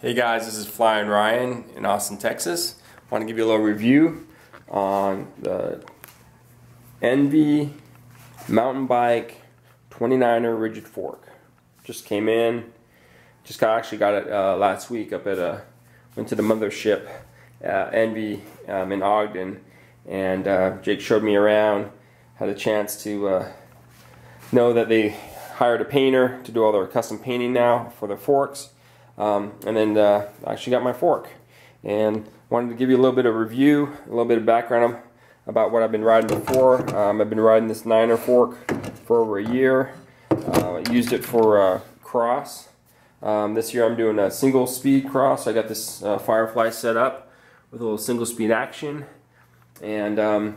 Hey guys, this is Flying Ryan in Austin, Texas. I want to give you a little review on the Enve mountain bike 29er rigid fork. Just came in, actually got it last week up at went to the mothership Enve in Ogden, and Jake showed me around. Had a chance to know that they hired a painter to do all their custom painting now for their forks. And then I actually got my fork, and wanted to give you a little bit of review, a little bit of background about what I've been riding before. I've been riding this 9er fork for over a year. Used it for cross. This year I'm doing a single speed cross. I got this Firefly set up with a little single speed action, and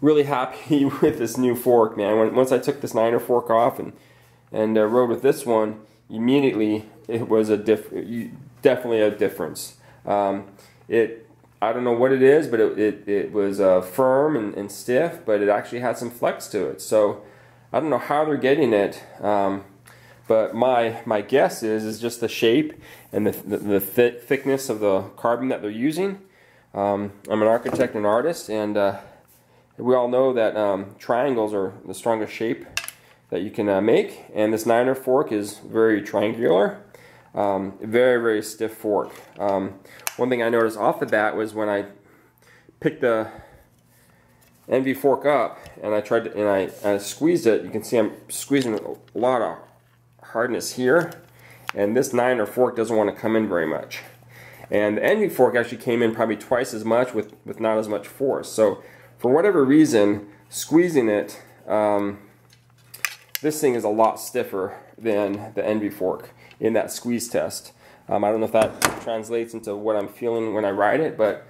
really happy with this new fork, man. Once I took this 9er fork off and rode with this one, immediately it was definitely a difference. I don't know what it is, but it was firm and stiff, but it actually had some flex to it. So I don't know how they're getting it, but my guess is just the shape and the thickness of the carbon that they're using. I'm an architect and artist, and we all know that triangles are the strongest shape that you can make, and this 9er fork is very triangular. Very stiff fork. One thing I noticed off the bat was when I picked the Enve fork up and I squeezed it, you can see I'm squeezing a lot of hardness here, and this 9er fork doesn't want to come in very much. And the Enve fork actually came in probably twice as much with not as much force. So for whatever reason, squeezing it, this thing is a lot stiffer than the Enve fork in that squeeze test. I don't know if that translates into what I'm feeling when I ride it, but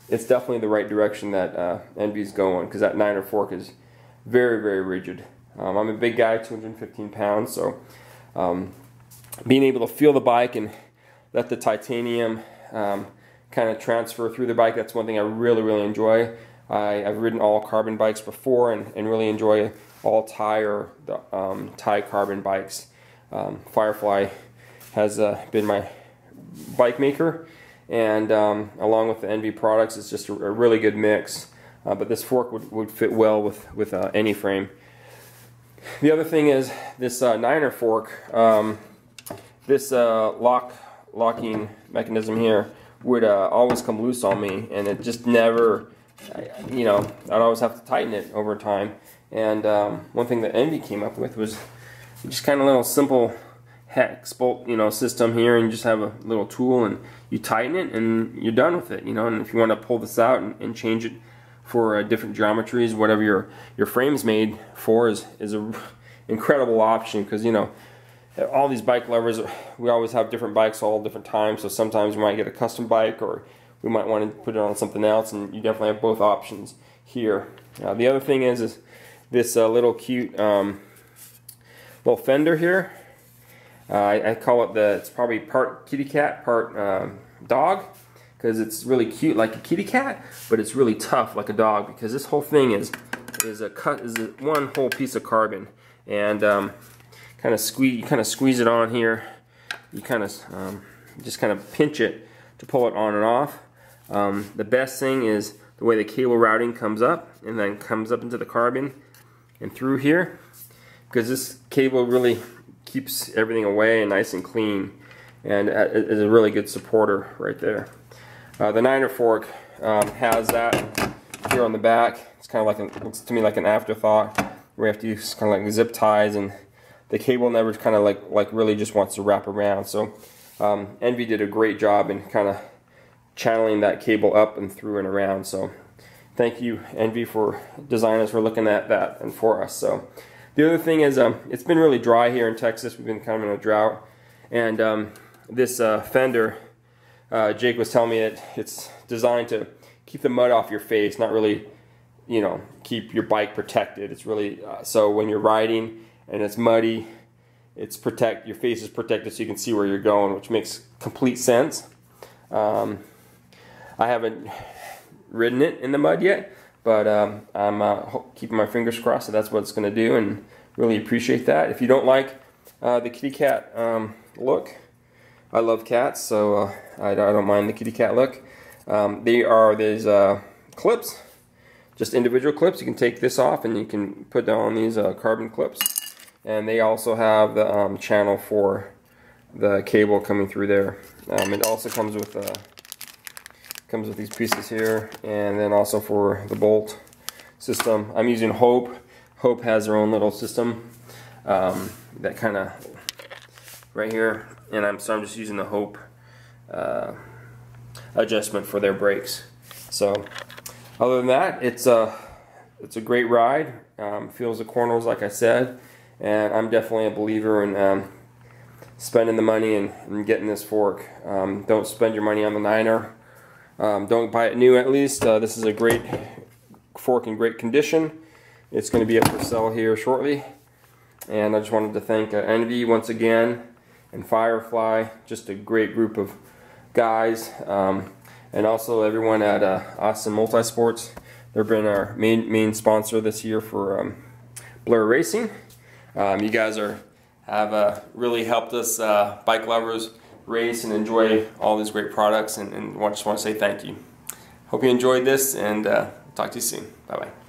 it's definitely the right direction that Enve's going, because that 9er fork is very rigid. I'm a big guy, 215 pounds, so being able to feel the bike and let the titanium kind of transfer through the bike, that's one thing I really enjoy. I've ridden all carbon bikes before and really enjoy all tie or the tie carbon bikes. Firefly has been my bike maker, and along with the Enve products, it's just a really good mix. But this fork would fit well with any frame. The other thing is this 9er fork, this locking mechanism here would always come loose on me, and it just never, I'd always have to tighten it over time. And one thing that Enve came up with was just kind of a little simple hex bolt, system here, and you just have a little tool and you tighten it and you're done with it, And if you want to pull this out and change it for different geometries, whatever your frame's made for, is an incredible option, because all these bike lovers, we always have different bikes all different times. So sometimes we might get a custom bike, or we might want to put it on something else, and you definitely have both options here. The other thing is this little cute little fender here. I call it it's probably part kitty cat, part dog, because it's really cute like a kitty cat, but it's really tough like a dog, because this whole thing is one whole piece of carbon, and kind of squeeze it on here. You just kind of pinch it to pull it on and off. The best thing is the way the cable routing comes up and then comes up into the carbon and through here, because this cable really keeps everything away and nice and clean, and is a really good supporter right there. The 9er fork has that here on the back. It's kind of like looks to me like an afterthought, where you have to use kind of like zip ties, and the cable never kind of like really just wants to wrap around. So Enve did a great job in kind of channeling that cable up and through and around. So thank you, Enve, for designers, for looking at that and for us. So the other thing is, it's been really dry here in Texas. We've been kind of in a drought, and this fender, Jake was telling me it's designed to keep the mud off your face, not really, keep your bike protected. It's really so when you're riding and it's muddy, your face is protected so you can see where you're going, which makes complete sense. I haven't ridden it in the mud yet, but I'm keeping my fingers crossed that that's what it's going to do, and really appreciate that. If you don't like the kitty cat look, I love cats, so I don't mind the kitty cat look. These clips, just individual clips. You can take this off and you can put on these carbon clips. And they also have the channel for the cable coming through there. It also comes with these pieces here, and then also for the bolt system. I'm using Hope. Hope has their own little system that kind of right here, and I'm just using the Hope adjustment for their brakes. So other than that, it's a great ride. Feels the corners like I said, and I'm definitely a believer in spending the money and getting this fork. Don't spend your money on the Niner. Don't buy it new at least. This is a great fork in great condition. It's going to be up for sale here shortly. And I just wanted to thank Enve once again, and Firefly, just a great group of guys. And also everyone at Austin Multisports. They've been our main sponsor this year for Blur Racing. You guys have really helped us bike lovers race and enjoy all these great products, and just want to say thank you. Hope you enjoyed this, and talk to you soon. Bye bye.